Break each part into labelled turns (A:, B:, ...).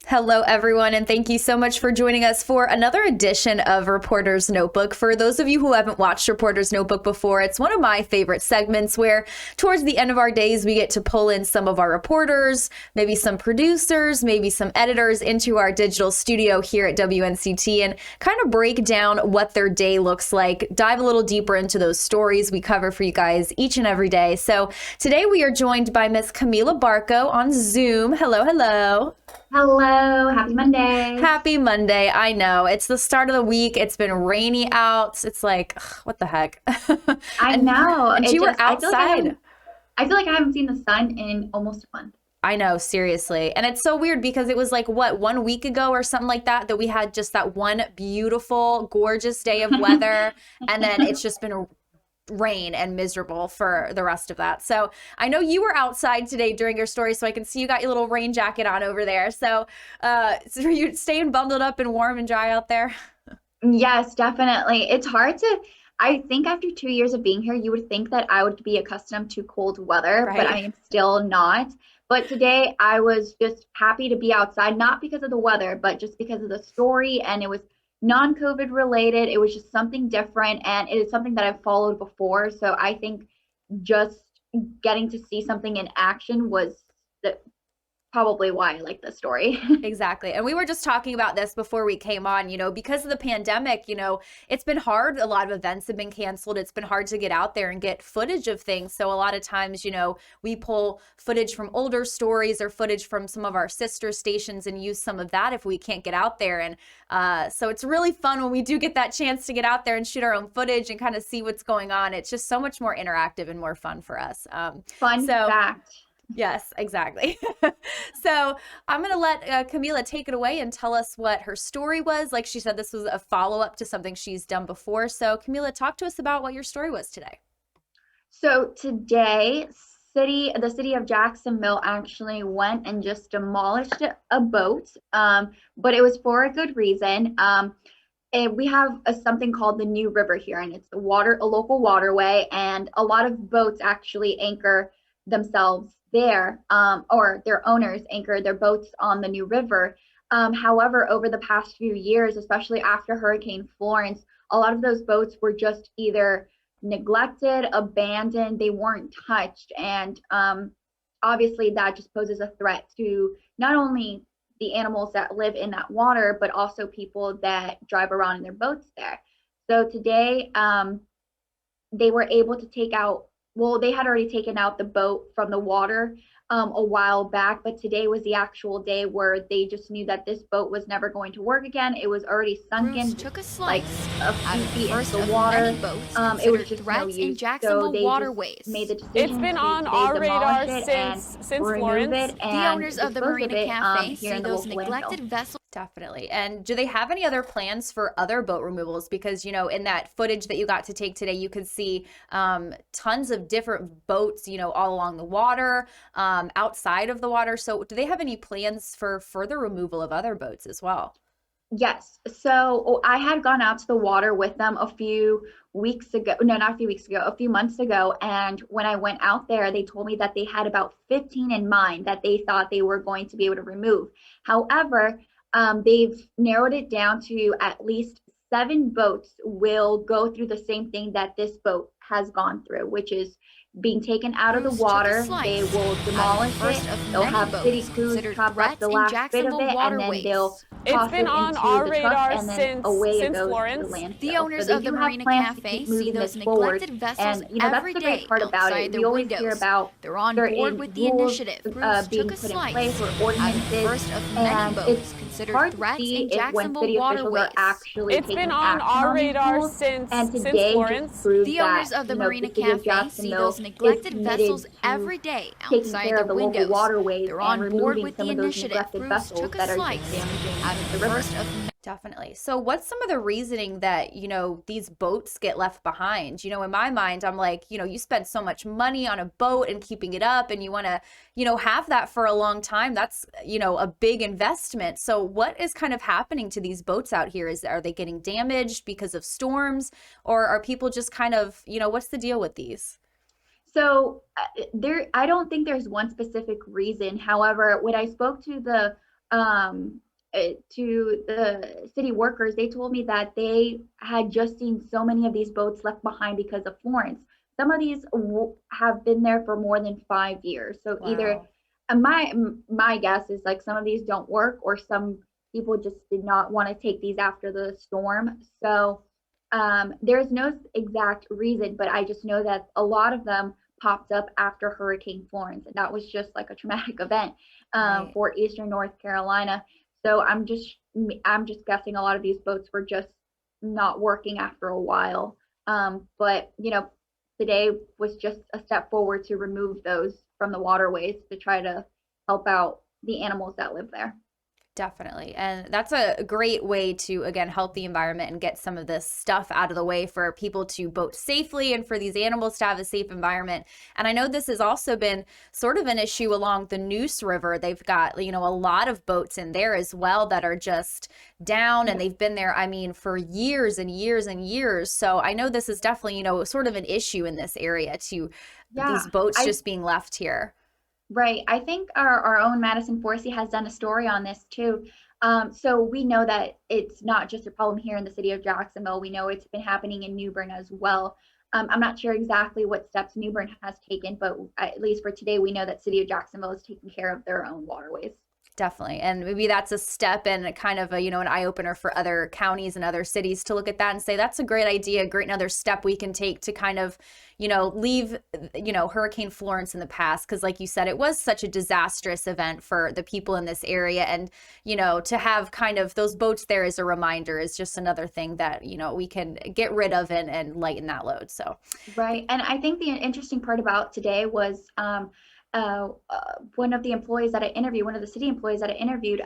A: Hello, everyone, and thank you so much for joining us for another edition of Reporter's Notebook. For those of you who haven't watched Reporter's Notebook before, it's one of my favorite segments where towards the end of our days, we get to pull in some of our reporters, maybe some producers, maybe some editors into our digital studio here at WNCT and kind of break down what their day looks like, dive a little deeper into those stories we cover for you guys each and every day. So today we are joined by Miss Camila Barco on Zoom. Hello, hello.
B: Hello, happy Monday.
A: Happy Monday. I know it's the start of the week. It's been rainy out. It's like, ugh, what the heck?
B: I know.
A: And you were outside.
B: I feel like I haven't seen the sun in almost a month.
A: I know, seriously. And it's so weird because it was like, what, 1 week ago or something like that we had just that one beautiful, gorgeous day of weather. And then it's just been rain and miserable for the rest of that. So I know you were outside today during your story, so I can see you got your little rain jacket on over there. So are you staying bundled up and warm and dry out there?
B: Yes, definitely. It's hard to, I think after 2 years of being here, you would think that I would be accustomed to cold weather,
A: Right.
B: but I am still not. But today I was just happy to be outside, not because of the weather, but just because of the story. And it was non-COVID related. It was just something different, and it is something that I've followed before. So I think just getting to see something in action was probably why I like this story.
A: Exactly. And we were just talking about this before we came on, because of the pandemic, it's been hard. A lot of events have been canceled. It's been hard to get out there and get footage of things. So a lot of times, we pull footage from older stories or footage from some of our sister stations and use some of that if we can't get out there. And so it's really fun when we do get that chance to get out there and shoot our own footage and kind of see what's going on. It's just so much more interactive and more fun for us.
B: Fun fact.
A: Yes, exactly. So I'm going to let Camila take it away and tell us what her story was. Like she said, this was a follow-up to something she's done before. So Camila, talk to us about what your story was today.
B: So today, the city of Jacksonville actually went and just demolished a boat, but it was for a good reason. And we have something called the New River here, and it's a local waterway, and a lot of boats actually anchor themselves there, or their owners anchor their boats on the New River. However, over the past few years, especially after Hurricane Florence, a lot of those boats were just either neglected, abandoned, they weren't touched. And obviously that just poses a threat to not only the animals that live in that water, but also people that drive around in their boats there. So today, they were able to they had already taken out the boat from the water a while back, but today was the actual day where they just knew that this boat was never going to work again. It was already sunken,
C: took a
B: like
C: slice
B: a few feet into the water. It was just no use.
C: Jacksonville
B: so they
C: waterways.
B: just made the decision
D: It's been on our radar since Florence.
C: The owners of the Marina Cafe see those neglected vessels.
A: Definitely. And do they have any other plans for other boat removals? Because, in that footage that you got to take today, you could see tons of different boats, all along the water, outside of the water. So do they have any plans for further removal of other boats as well?
B: Yes. So I had gone out to the water with them a few weeks ago. No, not a few weeks ago, a few months ago. And when I went out there, they told me that they had about 15 in mind that they thought they were going to be able to remove. However, they've narrowed it down to at least 7 boats will go through the same thing that this boat has gone through, which is being taken out of the water. They will demolish it. They'll have city crews chop up the last bit of it, and then they'll toss it
D: on
B: into
D: our
B: the
D: radar
B: truck, and then away it goes
D: Florence.
B: to the landfill.
C: The owners
B: So
C: of the
B: they do have
C: Marina
B: plans to
C: Cafe
B: keep
C: see
B: moving
C: those
B: this forward.
C: neglected vessels
B: And that's
C: every
B: the
C: day
B: great part about
C: outside
B: it.
C: their
B: We always hear
C: windows.
B: about
C: They're on
B: certain
C: board with the
B: rules
C: initiative.
B: being
C: Took a
B: put in
C: slice
B: place or
C: out of the
B: ordinances,
C: first of many
B: and
C: boats
B: it's
C: considered
B: hard to
C: threats
B: see
C: in
B: if when
C: Jacksonville
B: city officials
C: waterways.
B: are actually
D: It's
B: taking
D: been on
B: action
D: our
B: on these
D: radar
B: rules.
D: since
B: And today
D: Florence.
B: just proves
C: The owners
B: that,
C: of the
B: the
C: Marina
B: city of
C: Cafe see
B: Jacksonville
C: those
B: is
C: neglected
B: committed
C: vessels
B: to
C: every day
B: taking
C: outside
B: care
C: their
B: of the local
C: windows.
B: waterways
C: They're
B: and
C: on board
B: removing
C: with
B: some
C: the
B: of those
C: initiative.
B: neglected
C: Bruce
B: vessels
C: took a
B: that are
C: slice
B: just damaging
C: out of
B: the
C: the
B: river.
C: first of
A: Definitely. So what's some of the reasoning that, these boats get left behind? In my mind, I'm like, you spend so much money on a boat and keeping it up and you want to, have that for a long time. That's, a big investment. So what is kind of happening to these boats out here? Are they getting damaged because of storms, or are people just kind of, what's the deal with these?
B: So I don't think there's one specific reason. However, when I spoke to the to the city workers, they told me that they had just seen so many of these boats left behind because of Florence. Some of these have been there for more than 5 years. So
A: Wow.
B: either my guess is like some of these don't work, or some people just did not want to take these after the storm. So there's no exact reason, but I just know that a lot of them popped up after Hurricane Florence, and that was just like a traumatic event
A: Right.
B: for Eastern North Carolina. So I'm just guessing a lot of these boats were just not working after a while. But you know, today was just a step forward to remove those from the waterways to try to help out the animals that live there.
A: Definitely. And that's a great way to, again, help the environment and get some of this stuff out of the way for people to boat safely and for these animals to have a safe environment. And I know this has also been sort of an issue along the Neuse River. They've got, you know, a lot of boats in there as well that are just down, and they've been there, I mean, for years and years and years. So I know this is definitely, you know, sort of an issue in this area to these boats just being left here.
B: Right. I think our own Madison Forsey has done a story on this too. So we know that it's not just a problem here in the city of Jacksonville. We know it's been happening in New Bern as well. I'm not sure exactly what steps New Bern has taken, but at least for today, we know that city of Jacksonville is taking care of their own waterways.
A: Definitely. And maybe that's a step and kind of a, you know, an eye opener for other counties and other cities to look at that and say, that's a great idea, great another step we can take to kind of, you know, leave, you know, Hurricane Florence in the past. Because like you said, it was such a disastrous event for the people in this area. And, you know, to have kind of those boats there as a reminder is just another thing that, you know, we can get rid of and lighten that load. So.
B: Right. And I think the interesting part about today was, one of the employees that I interviewed, one of the city employees that I interviewed,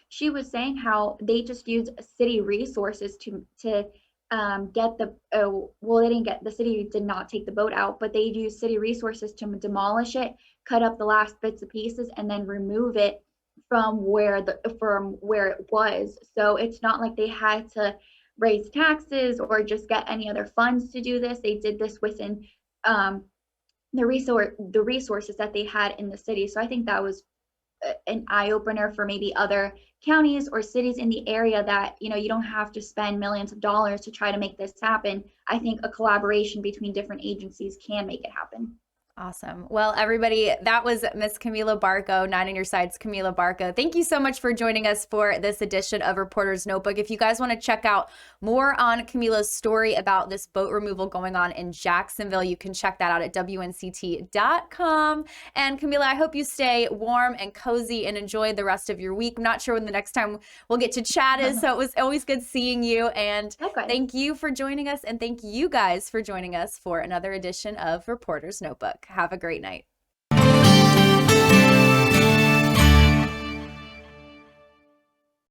B: she was saying how they just used city resources to get the well, they didn't get, the city did not take the boat out, but they used city resources to demolish it, cut up the last bits and pieces, and then remove it from where it was. So it's not like they had to raise taxes or just get any other funds to do this. They did this within the resources that they had in the city. So I think that was an eye opener for maybe other counties or cities in the area that, you know, you don't have to spend millions of dollars to try to make this happen. I think a collaboration between different agencies can make it happen.
A: Awesome. Well, everybody, that was Miss Camila Barco, 9 on Your Side's Camila Barco. Thank you so much for joining us for this edition of Reporter's Notebook. If you guys want to check out more on Camila's story about this boat removal going on in Jacksonville, you can check that out at WNCT.com. And Camila, I hope you stay warm and cozy and enjoy the rest of your week. I'm not sure when the next time we'll get to chat is, so it was always good seeing you. And thank you for joining us, and thank you guys for joining us for another edition of Reporter's Notebook. Have a great night.